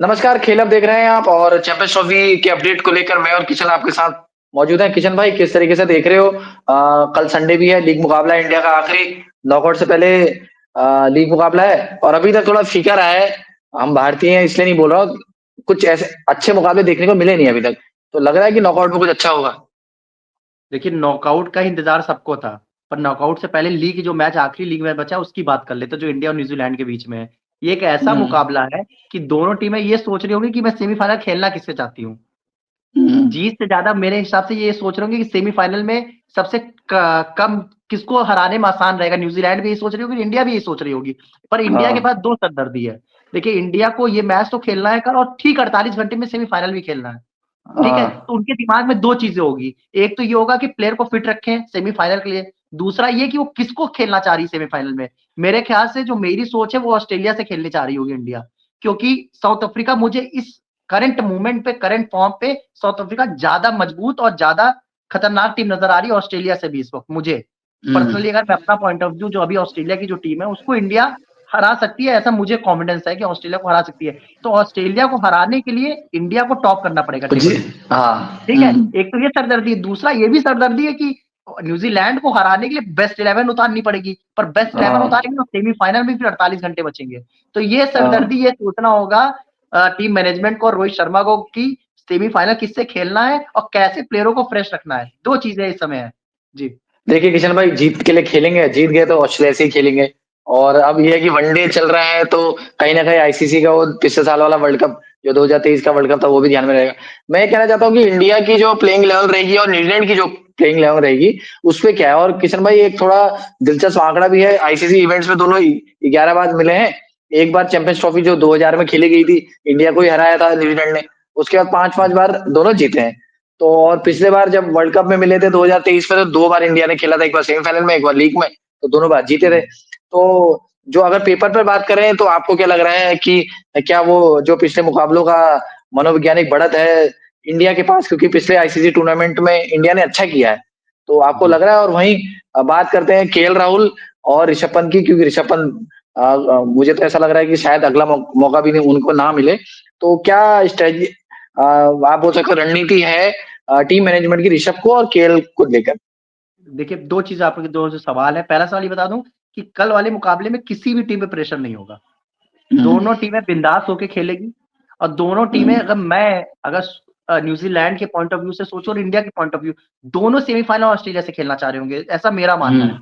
नमस्कार, खेल अब देख रहे हैं आप और चैंपियंस ट्रॉफी के अपडेट को लेकर मैं और किशन आपके साथ मौजूद हैं। किशन भाई, किस तरीके से देख रहे हो? कल संडे भी है, लीग मुकाबला है, इंडिया का आखिरी नॉकआउट से पहले लीग मुकाबला है और अभी तक थोड़ा फीका रहा है। हम भारतीय हैं इसलिए नहीं बोल रहा हूँ, कुछ ऐसे अच्छे मुकाबले देखने को मिले नहीं अभी तक, तो लग रहा है कि नॉकआउट में कुछ अच्छा होगा। देखिए, नॉकआउट का इंतज़ार सबको था, पर नॉकआउट से पहले लीग जो मैच आखिरी लीग में बचा उसकी बात कर लेते हैं, जो इंडिया और न्यूज़ीलैंड के बीच में है। ये एक ऐसा हम्म। मुकाबला है कि दोनों टीमें ये सोच रही होंगी कि मैं सेमीफ़ाइनल खेलना किससे चाहती हूँ। हम्म। जीत से ज़्यादा मेरे हिसाब से ये सोच रहे होंगे कि सेमीफ़ाइनल में सबसे क कम किसको हराने में आसान रहेगा। न्यूज़ीलैंड भी यही सोच रही होगी, इंडिया भी यही सोच रही होगी। पर इंडिया के हाँ। पास 2 सरदर्दी है। देखिए, इंडिया को ये मैच तो खेलना है कल और ठीक 48 घंटे में सेमीफ़ाइनल भी खेलना है। ठीक है? हाँ। तो उनके दिमाग में 2 चीज़ें होगी। एक तो ये होगा कि प्लेयर को फिट रखें सेमीफ़ाइनल के लिए। दूसरा ये कि वो किसको खेलना चाह रही है सेमीफ़ाइनल में। मेरे ख़्याल से जो मेरी सोच है वो ऑस्ट्रेलिया से खेलनी चाह रही होगी इंडिया। क्योंकि साउथ अफ्रीका मुझे इस करंट मोमेंट पे, करंट फ़ॉर्म पे साउथ अफ्रीका ज़्यादा मजबूत और ज़्यादा खतरनाक टीम नज़र आ रही है ऑस्ट्रेलिया से भी इस वक़्त मुझे। पर्सनली अगर मैं अपना पॉइंट ऑफ व्यू जो अभी ऑस्ट्रेलिया की जो टीम है उसको इंडिया हरा सकती है, ऐसा मुझे कॉन्फिडेंस है कि ऑस्ट्रेलिया को हरा सकती है। तो ऑस्ट्रेलिया को हराने के लिए इंडिया को टॉप करना पड़ेगा जी। टेबल में। हाँ। ठीक है? एक तो ये सरदर्दी है, दूसरा ये भी सरदर्दी है कि न्यूज़ीलैंड को हराने के लिए बेस्ट 11 उतारनी पड़ेगी, पर बेस्ट 11 हाँ। उतारेंगे तो सेमीफ़ाइनल में फिर 48 घंटे बचेंगे। तो ये हाँ। सरदर्दी ये सोचना होगा टीम मैनेजमेंट को और रोहित शर्मा को कि सेमीफ़ाइनल किससे खेलना है और कैसे प्लेयरों को फ्रेश रखना है। 2 चीज़ें इस समय हैं। जी। देखिए किशन भाई, जीत के लिए खेलेंगे, जीत गए तो ऑस्ट्रेलिया से ही खेलेंगे। और अब ये है कि वनडे चल रहा है तो कहीं ना कहीं आईसीसी का वो पिछले साल वाला वर्ल्ड कप, जो 2023 का वर्ल्ड कप था, वो भी ध्यान में रहेगा। मैं ये कहना चाहता हूँ कि इंडिया की जो प्लेइंग लेवल रहेगी और न्यूजीलैंड की जो प्लेइंग लेवल रहेगी, उसपे क्या है। और किशन भाई, एक थोड़ा दिलचस्प आंकड़ा भी है, आईसीसी इवेंट्स में दोनों 11 बार मिले हैं। एक बार चैंपियंस ट्रॉफी जो 2000 में खेली गई थी, इंडिया को ही हराया था न्यूजीलैंड ने। उसके बाद पांच पांच बार दोनों जीते हैं। तो और पिछले बार जब वर्ल्ड कप में मिले थे 2023 में, तो 2 बार इंडिया ने खेला था, एक बार सेमीफाइनल में, एक बार लीग में, तो दोनों बार जीते थे। तो जो अगर पेपर पर बात करें तो आपको क्या लग रहा है कि क्या वो जो पिछले मुकाबलों का मनोवैज्ञानिक बढ़त है इंडिया के पास, क्योंकि पिछले आईसीसी टूर्नामेंट में इंडिया ने अच्छा किया है, तो आपको जी। लग रहा है? और वहीं बात करते हैं केएल राहुल और ऋषभ पंत की, क्योंकि ऋषभ पंत मुझे तो ऐसा लग रहा है कि शायद अगला मौका भी नहीं उनको ना मिले। तो क्या स्ट्रेटजी, आप बोल सकते हो, रणनीति है टीम मैनेजमेंट की ऋषभ को और केएल को लेकर? देखिए 2 चीज़ आपके 2 जो सवाल है। पहला सवाल ये बता दूँ कि कल वाले मुकाबले में किसी भी टीम पे प्रेशर नहीं होगा। हुँ। दोनों टीमें बिंदास होके खेलेगी और दोनों टीमें हुँ। अगर न्यूज़ीलैंड के पॉइंट ऑफ व्यू से सोचूँ और इंडिया के पॉइंट ऑफ व्यू, दोनों सेमीफ़ाइनल ऑस्ट्रेलिया से खेलना चाह रहे होंगे, ऐसा मेरा हुँ। मानना है।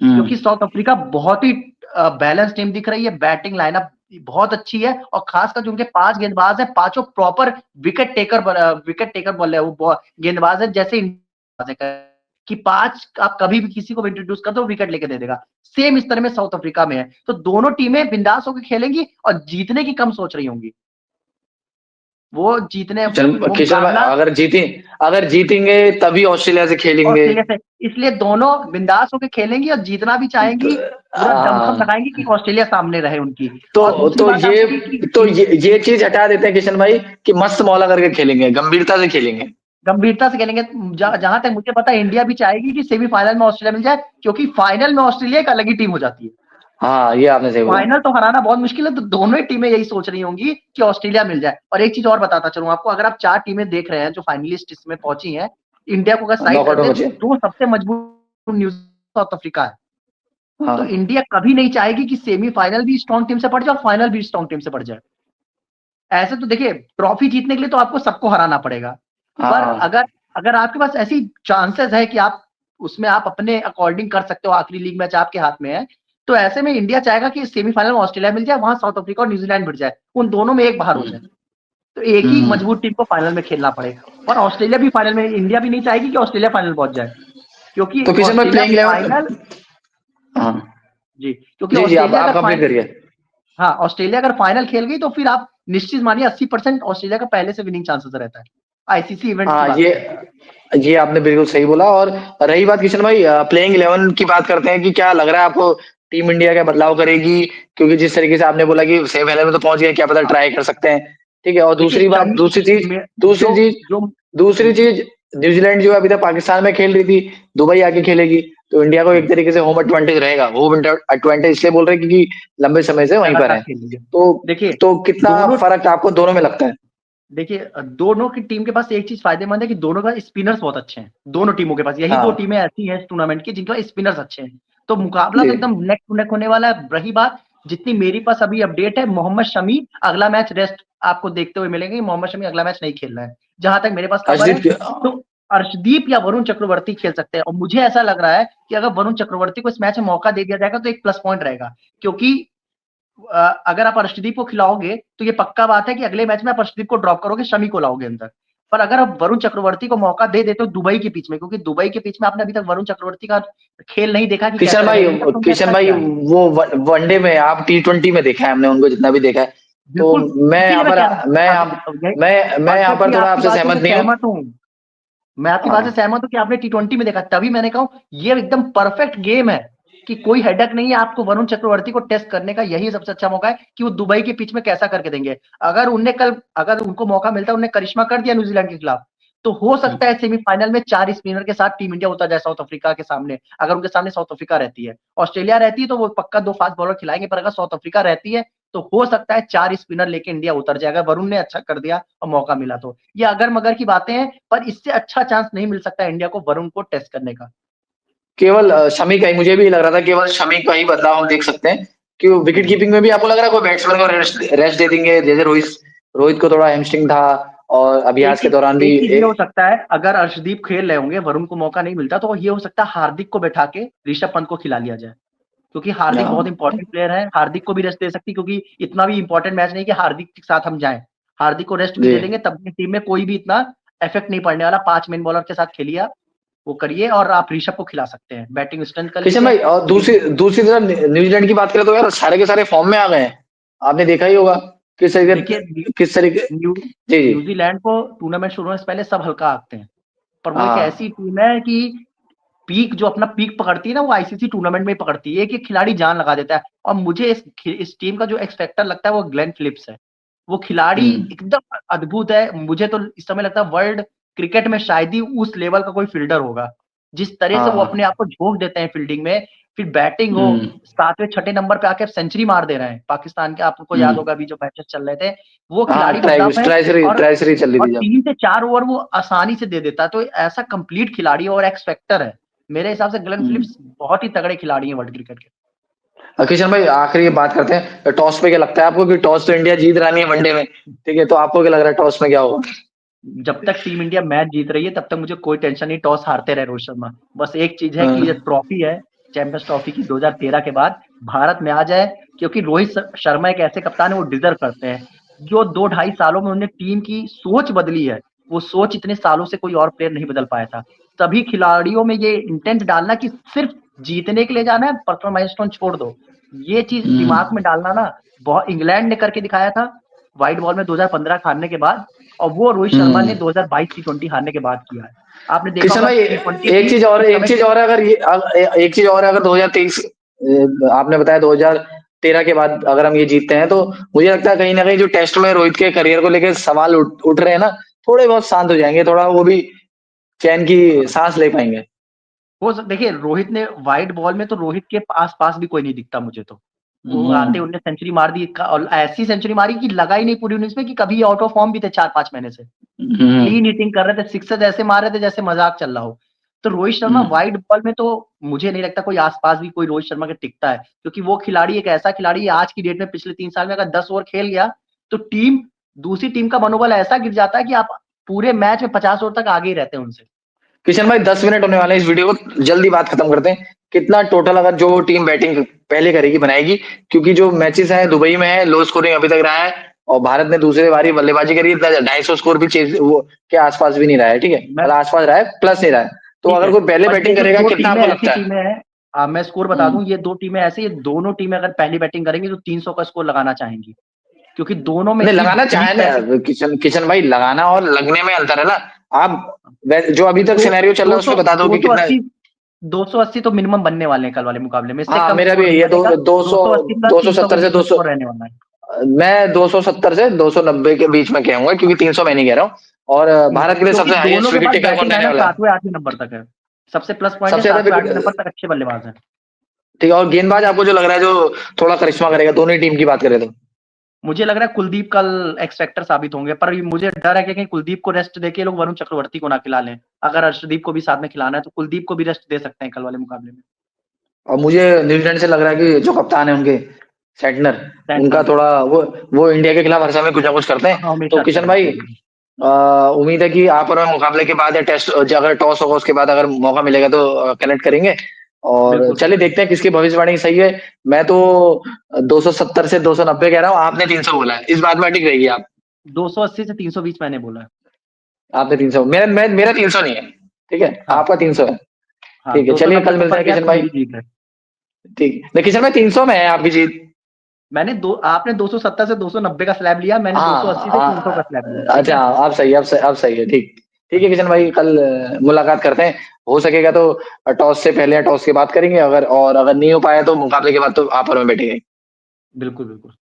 क्योंकि हुँ। साउथ अफ्रीका बहुत ही बैलेंस टीम दिख रही है, बैटिंग लाइनअप बहुत अच्छी है और खासकर जो उनके 5 गेंदबाज हैं, पाँचों प्रॉपर विकेट टेकर बॉल है, वो गेंदबाज है जैसे कि 5 आप कभी भी किसी को भी इंट्रोड्यूस कर दो विकेट लेके दे देगा। सेम इस तरह में साउथ अफ्रीका में है। तो दोनों टीमें बिंदास होकर खेलेंगी और जीतने की कम सोच रही होंगी। वो जीतने चल वो किशन भाई, मुकाबला अगर जीतेंगे तभी ऑस्ट्रेलिया से खेलेंगे। ऑस्ट्रेलिया से इसलिए दोनों बिंदास होके खेलेंगी और जीतना भी तो चाहेंगी, पूरा दमखम हाँ, लगाएँगी कि ऑस्ट्रेलिया सामने रहे उनकी। और तो दूसरी तो बात ये आपकी कि तो ये चीज हटा देते हैं किशन भाई, कि मस्त मौला करके खेलेंगे, गंभीरता से खेलेंगे। गंभीरता से खेलेंगे। जहाँ तक मुझे पता है इंडिया भी चाहेगी कि सेमीफाइनल में ऑस्ट्रेलिया मिल जाए, क्योंकि फाइनल में ऑस्ट्रेलिया एक अलग ही टीम हो जाती है। हाँ, ये आपने सही बोला। फाइनल तो हराना बहुत मुश्किल है, तो दोनों ही टीमें यही सोच रही होंगी कि ऑस्ट्रेलिया मिल जाए। और एक चीज़ और बताता चलूँ आपको, अगर आप 4 टीमें देख रहे हैं जो फाइनलिस्ट इसमें पहुँची हैं, इंडिया को अगर साइड नॉकआउट में करते हैं, बचे। 2 सबसे मजबूत न्यूज़ साउथ अफ्रीका है। तो हाँ। इंडिया कभी नहीं चाहेगी कि सेमीफाइनल भी स्ट्रॉन्ग टीम से पड़ जाए और फाइनल भी स्ट्रॉन्ग टीम से पड़ जाए। ऐसे तो देखिए ट्रॉफी जीतने के लिए तो आपको सबको हराना पड़ेगा। पर हाँ। अगर अगर आपके पास ऐसी चांसेस है कि आप अपने अकॉर्डिंग कर सकते हो, आखिरी लीग मैच आपके हाथ में है, तो ऐसे में इंडिया चाहेगा कि सेमीफाइनल में ऑस्ट्रेलिया मिल जाए, वहाँ साउथ अफ्रीका और न्यूजीलैंड भिड़ जाए। उन दोनों में एक बाहर हो हुँ। जाए। तो एक ही हुँ। मजबूत टीम को फाइनल में खेलना पड़े। और ऑस्ट्रेलिया भी फाइनल में इंडिया भी नहीं चाहेगी कि ऑस्ट्रेलिया फाइनल पहुँच जाए। क्योंकि तो किशन भाई, ऑस्ट्रेलिया प्लेइंग 11। फाइनल हाँ। जी, क्योंकि जी, जी, आप ऑस्ट्रेलिया आप अगर कंप्लीट फाइनल करिए। हाँ, ऑस्ट्रेलिया अगर फाइनल खेल गई तो फिर आप निश्चित मानिए 80% ऑस्ट्रेलिया का पहले से विनिंग चांसेस रहता है। आईसीसी इवेंट्स की हाँ, बात कर रहा हूँ। ये आपने बिल्कुल सही बोला। और रही बात किशन भाई, प्लेइंग 11 की बात करते हैं, कि क्या लग रहा है आपको टीम इंडिया क्या बदलाव करेगी? क्योंकि जिस तरीके से आपने बोला कि सेमीफाइनल में तो पहुँच गए, क्या पता हाँ, ट्राई कर सकते हैं। ठीक है? और देखिए दूसरी बात, में दूसरी चीज़ जो जो न्यूजीलैंड जो है अभी तक पाकिस्तान में खेल रही थी, दुबई आके खेलेगी, तो इंडिया को एक तरीके से होम एडवांटेज रहेगा। होम एडवांटेज इसलिए बोल रहे हैं क्योंकि लंबे समय से वहीं पर लगातार है। खेलेंगे। तो देखिए तो कितना दोनों फ़र्क आपको दोनों में लगता है? देखिए दोनों की टीम के पास एक चीज़ फ़ायदेमंद है कि दोनों का स्पिनर्स बहुत अच्छे हैं। दोनों टीमों के पास यही 2 हाँ, टीमें ऐसी हैं इस टूर्नामेंट की जिनके पास स्पिनर्स अच्छे हैं। तो मुकाबला जी। तो एकदम नेक टू नेक होने वाला है। रही बात जितनी मेरे पास अभी अपडेट है, मोहम्मद शमी अगला मैच रेस्ट आपको देखते हुए मिलेंगे। मोहम्मद शमी अगला मैच नहीं खेल रहा है। जहाँ तक मेरे पास खबर है, अर्शदीप के तो अर्शदीप या वरुण चक्रवर्ती खेल सकते हैं और मुझे ऐसा लग रहा है कि अगर वरुण चक्रवर्ती को इस मैच में मौका दे दिया जाएगा तो एक प्लस पॉइंट रहेगा। क्योंकि अगर आप अर्शदीप को खिलाओगे तो ये पक्का बात है कि अगले मैच में आप अर्शदीप को ड्रॉप करोगे, शमी को लाओगे अंदर। पर अगर आप वरुण चक्रवर्ती को मौका दे देते हो दुबई के पिच में, क्योंकि दुबई के पिच में आपने अभी तक वरुण चक्रवर्ती का खेल नहीं देखा कि किशन कैसा भाई रहेगा। इनका किशन प्रोफेशनल भाई क्या है? वो वनडे में आप टी20 में देखा है हमने उनको जितना भी देखा है। तो बिल्कुल, इसीलिए मैं कह रहा हूँ मैं यहाँ पर परफेक्टली थोड़ा आपकी आपसे बातों सहमत से नहीं हूँ। सहमत हूँ। मैं आपकी बात से हाँ, सहमत हूँ कि आपने टी20 में देखा, तभी मैंने कहा ये एकदम परफेक्ट गेम है कि कोई हेडक नहीं है। आपको वरुण चक्रवर्ती को टेस्ट करने का यही सबसे अच्छा मौका है कि वो दुबई के पिच में कैसा करके देंगे। अगर उनको मौका मिलता है, उन्होंने करिश्मा कर दिया न्यूजीलैंड के खिलाफ, तो हो सकता है सेमीफाइनल में 4 स्पिनर के साथ टीम इंडिया उतर जाए साउथ अफ्रीका के सामने। अगर उनके सामने साउथ अफ्रीका रहती है, ऑस्ट्रेलिया रहती है तो वो पक्का 2 फास्ट बॉलर खिलाएंगे, पर अगर साउथ अफ्रीका रहती है तो हो सकता है 4 स्पिनर लेके इंडिया उतर जाए, अगर वरुण ने अच्छा कर दिया और मौका मिला तो। ये अगर मगर की बातें हैं, पर इससे अच्छा चांस नहीं मिल सकता इंडिया को वरुण को टेस्ट करने का। केवल शमी का ही मुझे भी लग रहा था केवल शमी का ही बदलाव हम देख सकते हैं कि विकेट हम्म। कीपिंग में भी आपको लग रहा है कोई बैट्समैन को रेस्ट रेस्ट दे देंगे जैसे रोहित रोहित को थोड़ा हैमस्ट्रिंग था और अभ्यास के दौरान भी एक चीज ये हो सकता है, अगर अर्शदीप खेल रहे होंगे, वरुण को मौका नहीं मिलता, तो ये हो सकता है हार्दिक को बैठा के ऋषभ पंत को खिला लिया जाए। क्योंकि हार्दिक बहुत हाँ, इंपॉर्टेंट प्लेयर है, हार्दिक को भी रेस्ट दे सकती, क्योंकि इतना भी इंपॉर्टेंट मैच नहीं कि हार्दिक के साथ हम जाएं। हार्दिक को रेस्ट भी जी। दे देंगे, तब भी टीम में कोई भी इतना इफेक्ट नहीं पड़ने वाला। 5 मेन बॉलर के साथ खेलिए आप, वो करिए और आप ऋषभ को खिला सकते हैं, बैटिंग स्ट्रेंथ कर किशन लीजिए। भाई और दूसरी दूसरी तरफ न्यूजीलैंड की बात करें तो यार सारे के सारे फॉर्म में आ गए हैं। आपने देखा ही होगा देखिए किस तरीके न्यू जी जी। न्यूजीलैंड को टूर्नामेंट शुरू होने से पहले सब हल्का आंकते हैं, पर वो एक हाँ, ऐसी टीम है कि पीक जो अपना पीक पकड़ती है ना, वो आईसीसी टूर्नामेंट में ही पकड़ती है। एक-एक खिलाड़ी जान लगा देता है और मुझे इस टीम का जो एक्स फैक्टर लगता है वो ग्लेन फिलिप्स है। वो खिलाड़ी हम्म, एकदम अद्भुत है। मुझे तो इस समय लगता है वर्ल्ड क्रिकेट में शायद ही उस लेवल का कोई फील्डर होगा। जिस तरह से वो हाँ, अपने आप को झोंक देते हैं फील्डिंग में, फिर बैटिंग हो, हम्म, 7वें छठे नंबर पे आके सेंचुरी मार दे रहे हैं। पाकिस्तान के आपको याद हम्म। होगा अभी जो मैचेस चल रहे थे, वो हाँ, खिलाड़ी कुछ दम है और ट्राइसरी चल रही थी जब। 3 से 4 ओवर वो आसानी से दे देता है। तो ऐसा कंप्लीट खिलाड़ी है और एक्स फैक्टर है। मेरे हिसाब से ग्लेन हम्म। फिलिप्स बहुत ही तगड़े खिलाड़ी हैं वर्ल्ड क्रिकेट के। किशन भाई आखिरी ये बात करते हैं टॉस पे क्या लगता है आपको कि टॉस तो इंडिया जीत रही है वनडे में ठीक है तो आपको क्या लग रहा है टॉस में क्या होगा? जब तक टीम इंडिया मैच जीत रही है तब तक मुझे कोई टेंशन नहीं, टॉस हारते रहे रोहित शर्मा। बस एक चीज है कि ये हाँ, ट्रॉफी है, चैंपियंस ट्रॉफी की 2013 के बाद भारत में आ जाए, क्योंकि रोहित शर्मा एक ऐसे कप्तान है वो डिजर्व करते हैं। जो 2 ढाई सालों में उन्होंने टीम की सोच बदली है, वो सोच इतने सालों से कोई और प्लेयर नहीं बदल पाया था। सभी खिलाड़ियों में ये इंटेंट डालना कि सिर्फ जीतने के लिए जाना है, पर्सनल माइलस्टोन छोड़ दो। ये चीज दिमाग में डालना ना, बहुत इंग्लैंड ने करके दिखाया था व्हाइट बॉल में 2015 हारने के बाद, और वो रोहित शर्मा ने हम्म। 2022 टी20 हारने के बाद किया है। आपने देखा किशन होगा भाई टी20 भी इस एक समय चीज के और है अगर एक चीज और है अगर 2023 आपने बताया 2013 के बाद अगर हम ये जीतते हैं तो मुझे लगता है कहीं ना कहीं जो टेस्ट में रोहित के करियर को लेकर सवाल उठ रहे हैं ना थोड़े बहुत शांत हो जाएंगे थोड़ा वो भी चैन की सांस ले पाएंगे। देखिए रोहित ने व्हाइट बॉल में तो रोहित के आस-पास भी कोई नहीं दिखता मुझे तो। वो आते हम्म, उन्होंने सेंचुरी मार दी और ऐसी सेंचुरी मारी कि लगा ही नहीं पूरी इनिंग्स में कि कभी आउट ऑफ फॉर्म भी थे 4-5 महीने से। हम्म, क्लीन हिटिंग कर रहे थे, सिक्सेस ऐसे मार रहे थे जैसे मज़ाक चल रहा हो। तो रोहित शर्मा हम्म। व्हाइट बॉल में तो मुझे नहीं लगता कोई आस-पास भी कोई रोहित शर्मा के टिकता है। क्योंकि वो खिलाड़ी एक ऐसा खिलाड़ी है आज की डेट में, पिछले 3 साल में अगर 10 ओवर खेल गया, तो दूसरी टीम का मनोबल ऐसा गिर जाता है कि आप पूरे मैच में 50 ओवर तक आगे ही रहते हैं उनसे। किशन भाई 10 मिनट होने वाले हैं इस वीडियो को जल्दी बात खत्म करते हैं कितना टोटल अगर जो टीम बैटिंग पहले करेगी बनाएगी क्योंकि जो मैचेस हैं दुबई में है लो स्कोरिंग अभी तक रहा है और भारत ने दूसरे बारी बल्लेबाजी करी 250 स्कोर भी चेज वो के आसपास भी नहीं रहा है ठीक है मैं मतलब आसपास रहा है प्लस नहीं रहा है तो ठीक अगर है, कोई पहले पर ये बैटिंग जो करेगा 2 कितना टीमें आपको ऐसी लगता है? टीमें हैं, मैं स्कोर बता हम्म। दूँ, ये 2 टीमें ऐसी, ये दोनों टीमें अगर पहली बैटिंग करेंगी तो 300 का स्कोर लगाना चाहेंगी। क्योंकि दोनों में नहीं इतनी लगाना चाहे पीक बैटिंग। ना किशन किशन भाई लगाना और लगने में अंतर है ना आप जो अभी तक दो सिनेरियो चल रहा है 200 उसमें बता दो कि कितना 280 280 तो मिनिमम बनने वाले हैं कल वाले मुकाबले में, इससे हाँ कम मेरा भी स्कोर नहीं ये बनेगा। 200 280 प्लस 300 के 270 से बीच में 200 स्कोर रहने वाला है। मैं 270 से 290 के बीच में कहूंगा क्योंकि 300 मैं नहीं कह रहा हूँ और भारत के लिए क्योंकि सबसे दोनों हाईएस्ट के विकेट पास टेकर कौन बैटिंग रहने लाइनअप वाला है? 7वें 8वें नंबर तक है। सबसे प्लस पॉइंट है सबसे ज्यादा 7वें 8वें विकेट, नंबर तक अच्छे बल्लेबाज हैं। ठीक है, और गेंदबाज आपको जो लग रहा है जो थोड़ा करिश्मा करेगा दोनों ही टीम की बात करें तो? मुझे लग रहा है कुलदीप कल एक्स फैक्टर साबित होंगे, पर मुझे डर है कि कहीं कुलदीप को रेस्ट देके लोग वरुण चक्रवर्ती को ना खिला लें। अगर अर्शदीप को भी साथ में खिलाना है तो कुलदीप को भी रेस्ट दे सकते हैं कल वाले मुकाबले में। और मुझे न्यूजीलैंड से लग रहा है कि जो कप्तान है उनके, सेंटनर, उनका सेंटनर थोड़ा वो इंडिया के खिलाफ हर समय कुछ ना कुछ करते हैं। हाँ, तो हमेशा अच्छा किशन करते भाई, हैं बिल्कुल। उम्मीद है कि आप और मैं मुकाबले के बाद या टेस्ट अगर टॉस होगा उसके बाद अगर मौका मिलेगा तो कनेक्ट करेंगे। और बिल्कुल, चलिए बिल्कुल। देखते हैं किसकी भविष्यवाणी सही है। मैं तो 270 से 290 कह रहा हूँ, आपने 300 बोला है, इस बात में अटिक रहेगी आप? 280 से 320 मैंने बोला है। आपने 300, मेरा 300 नहीं है, ठीक है, हाँ, आपका 300 है। हाँ, ठीक है, चलिए 290 कल का मिलते हैं फ़र्क है किशन तो भाई। मेरी जीत है। ठीक है किशन भाई, 300 में है आपकी जीत। आपने 270 से 290 का स्लैब लिया, मैंने हाँ 280 से 300 का स्लैब लिया, ठीक अच्छा, है? आप सही है, अब सही है, ठीक। ठीक है किशन भाई, कल मुलाकात करते हैं। हो सकेगा तो टॉस से पहले या टॉस के बाद करेंगे, अगर नहीं हो पाया तो मुकाबले के बाद तो आप और मैं बैठेंगे। बिल्कुल, बिल्कुल।